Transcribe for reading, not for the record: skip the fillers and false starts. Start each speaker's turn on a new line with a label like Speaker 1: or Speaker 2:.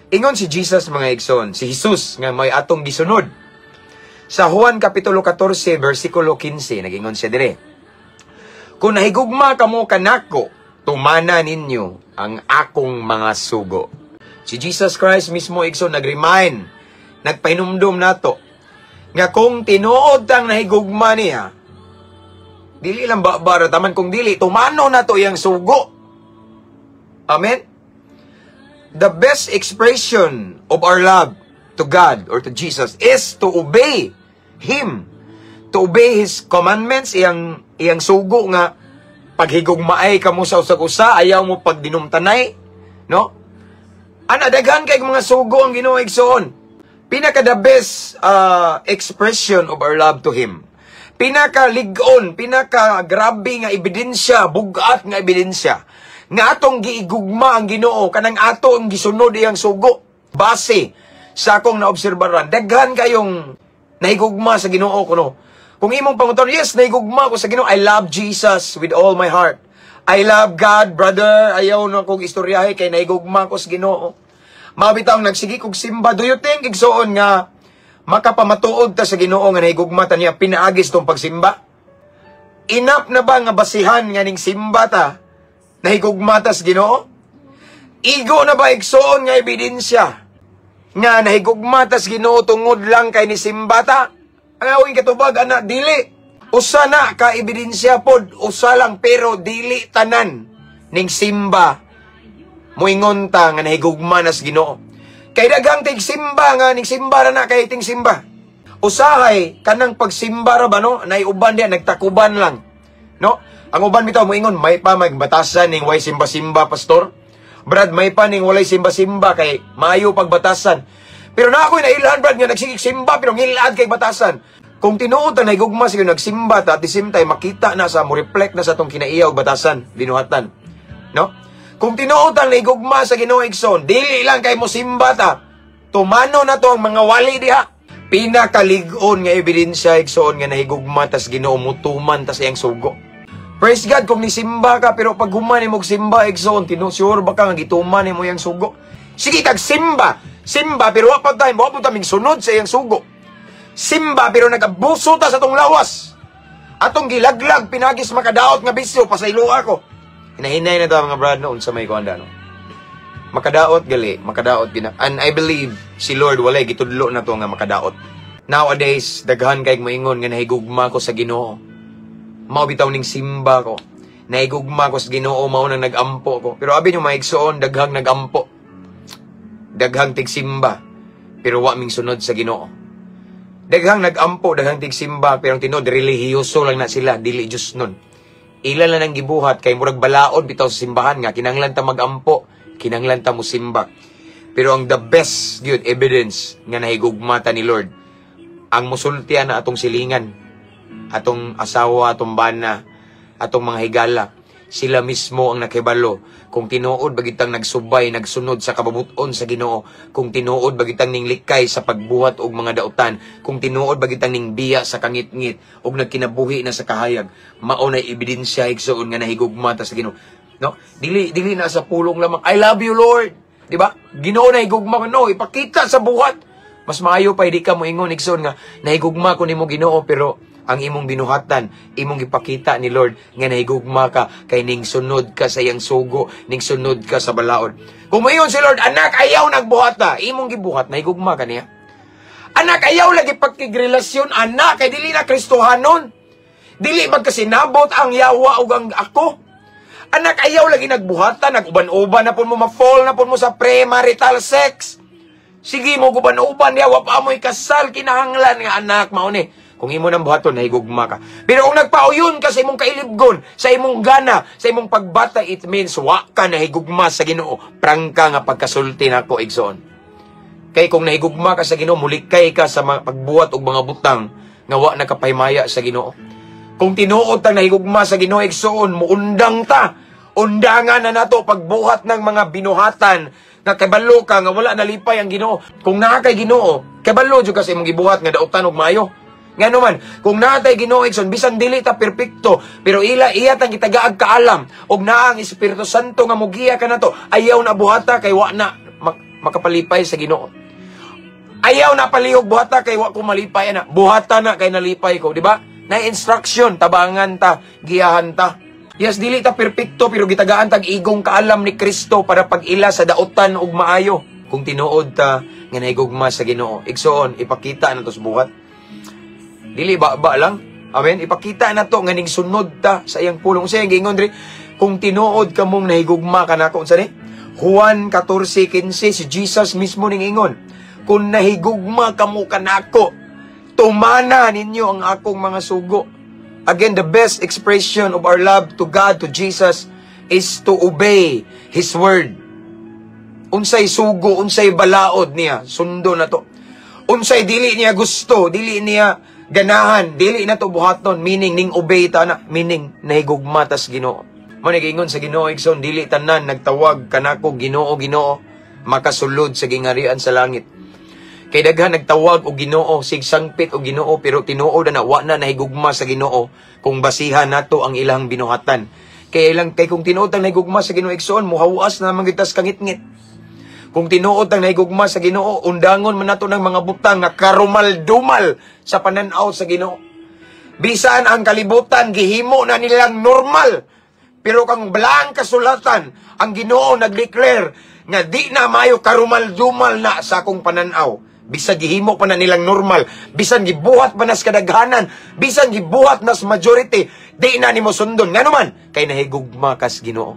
Speaker 1: Ingon si Jesus mga igsoon, si Jesus nga may atong gisunod. Sa Juan Kapitulo 14, versikulo 15, nagingon siya dire. Kung nahigugma kamo kanako, tumana ninyo ang akong mga sugo. Si Jesus Christ mismo igsoon nag-remind, nagpahinumdum nato, nga kung tinuod tang nahigugma niya, dili lang bara taman kung dili, tumano na to iyang sugo. Amen? The best expression of our love to God or to Jesus is to obey Him. To obey His commandments, iyang sugo nga, paghigugmaay ka mo sa usa-usa, ayaw mo pagdinumtanay, no? Daghan kay mga sugo ang Ginoo igsoon. Pinaka the best expression of our love to Him. Pinaka ligon, pinaka grabe nga ebidensya, bugat nga ebidensya nga atong giigugma ang Ginoo kanang ato ang gisunod iyang sugo. Base sa akong naobserbaran, daghan kayong nahigugma sa Ginoo kuno. Kung imong panguton, yes, nahigugma ko sa Ginoo. I love Jesus with all my heart. I love God, brother. Ayaw na kong istoryahe kay nahigugma ko sa Ginoo. Mabitaw nagsigi kog simba. Do you think igsoon nga makapamatuod ta sa Ginoo nga nahigugma ta niya pinaagis tong pagsimba? Enough na ba nga basihan nga ning simba ta nahigugma ta sa Ginoo? Igo na ba igsoon nga ebidensya nga nahigugma ta sa Ginoo tungod lang kay ni simba ta? Ang awing katubag ana dili. Usa na ka ebidensya pod, usa lang pero dili tanan ning simba. Moingon ta nga nahigugma na sa Ginoo. Kay daghang tig simba nga ning simba na kay ting simba. Usahay kanang pagsimba ra ba no, nay uban diya nagtakuban lang. No? Ang uban bitaw moingon may pa magbatasan ning way simba-simba pastor. Brad may pa ning walay simba-simba kay maayo pagbatasan. Pero na ako'y nailahan, brad, nga nagsigig simba, pero ngilad kay batasan. Kung tinuod na nahigugma siya nagsimba, at the same time, makita na sa, mo reflect na sa itong kinaiyaw batasan, binuhatan. No? Kung tinuod ang nahigugma sa Ginoo igsoon, dili lang kay mo simba ta, tumano na to ang mga wali diha. Pinakaligon nga ebidensya igsoon nga nahigugma tas Ginoo mutuman tas iyang sugo. Praise God kung ni simba ka, pero pag human mo simba igsoon, sure ba ka nga gituman mo iyang sugo? Sige kag simba, pero wapag taming sunod sa iyang sugo. Simba, pero nagabuso ta sa tong lawas. Atong gilaglag, pinagis makadaot nga bisyo, pasaylo ako. Hinahinay na ito mga brad noon sa may kuanda, no? Makadaot gali, makadaot gina. And I believe si Lord walay gitudlo na to nga makadaot. Nowadays, daghan kay moingon nga nahigugma ko sa Ginoo. Mao bitaw ning simba ko. Nahigugma ko sa Ginoo, mao nang nagampo ko. Pero abi yung maigsoon, daghang nagampo. Daghang tigsimba, pero wa ming sunod sa Ginoo. Daghang nagampo, daghang tigsimba, pero ang tinod, relihiyoso lang na sila, dili Diyos nun. Ilan lang ang gibuhat, kay murag balaod bitaw sa simbahan nga, kinanglan ta magampo, kinanglan ta musimba. Pero ang the best, yun, evidence nga nahigugmata ni Lord, ang musultian na atong silingan, atong asawa, atong bana, atong mga higala, sila mismo ang nakibalo. Kung tinuod bagitang nagsubay, nagsunod sa kababuton sa Ginoo, kung tinuod bagitang ning likay sa pagbuhat og mga dautan, kung tinuod bagitang ning biya sa kangit-ngit og nagkinabuhi na sa kahayag, mao na ebidensya igsoon nga nahigugma ta sa Ginoo. No? Dili na sa pulong lamang, I love you Lord. Di ba? Ginoo nahigugma ko, no, ipakita sa buhat. Mas maayo pa di ka mo ingon igsoon nga nahigugma ko nimo Ginoo, pero ang imong binuhatan, imong ipakita ni Lord nga nahigugma ka kay ning sunod ka sa iyang sugo, ning sunod ka sa balaod. Kung mayon si Lord, anak ayaw nagbuhata, imong gibuhat nahigugma ka niya. Anak ayaw lagi pagkigrelasyon, anak kay dili na Kristohanon. Dili magkasinabot ang yawa ug ang ako. Anak ayaw lagi nagbuhata, naguban-uban na pud mo ma-fall na pud mo sa premarital sex. Sige mo guban-uban yawa pa amoy kasal kinahanglan nga anak mao ni. Kung imo nang buhaton, nahigugma ka. Pero kung nagpauyon ka sa imong kailibgon, sa imong gana, sa imong pagbata, it means wa ka nahigugma sa Ginoo. Prangka nga pagkasulti nako igsoon. Kay kung nahigugma ka sa Ginoo, mulikay ka sa pagbuhat og mga butang nga wa nakapahimaya sa Ginoo. Kung tinuod ta nahigugma sa Ginoo igsoon, muundang ta. Undangan na nato pagbuhat ng mga binuhatan nga kabalo ka nga wala nalipay ang Ginoo. Kung naa kay Ginoo, kabalo jud ka sa imong gibuhat nga dautan og maayo. Nga naman, kung natay Ginoo igsoon, bisan dili ta perpekto, pero iya tang kitagaag kaalam, og naa ang Espiritu Santo nga mugiya ka nato, ayaw na buhata kay wa na makapalipay sa Ginoo. Ayaw na palihog buhata kay wa ko malipay na. Buhata na kay nalipay ko, di ba? Na instruction, tabangan ta, giyahan ta. Yes, dili ta perpekto pero gitagaan tag igong kaalam ni Kristo para pag-ila sa daotan ug maayo. Kung tinuod ta nga nahigugma sa Ginoo, igsoon ipakita na to sa buhat. Dili ba lang? Amen. Ipakita na to nga ning sunod ta sa iyang pulong. Sa iyang gingon diri, kung tinuod ka mong nahigugma kanako unsa ni? Juan 14:15 si Jesus mismo ning ingon, kung nahigugma kamo kanako, tumana ninyo ang akong mga sugo. Again, the best expression of our love to God, to Jesus, is to obey His word. Unsay sugo, unsay balaod niya, sundo na to. Unsay dili niya gusto, dili niya ganahan, dili na to buhaton, meaning ning obey ta na, meaning nahigugma tas Ginoo. Mo nagingon sa Ginoo igsoon, dili tanan nagtawag kanako Ginoo, Ginoo, makasulod sa gingarian sa langit. Kay daghan nagtawag og Ginoo, sigsangpit og Ginoo, pero tinuod na wa na nahigugma sa Ginoo kung basihan nato ang ilang binuhatan. Kay kung tinuod ang nahigugma sa Ginoo igsoon, muhawas na mangitas kangit-ngit. Kung tinuod ang nahigugma sa Ginoo, undangon man nato ng mga butang nga karumal-dumal sa pananaw sa Ginoo. Bisan ang kalibutan gihimo na nilang normal. Pero kang blang kasulatan, ang Ginoo nag-declare nga di na mayo karumal-dumal na sa akong pananaw. Bisan gihimo pa na nilang normal, bisan gibuhat pa nas kadaghanan, bisan gibuhat nas majority, di na nimo sundon. Nga naman, kay nahigugma kas Ginoo.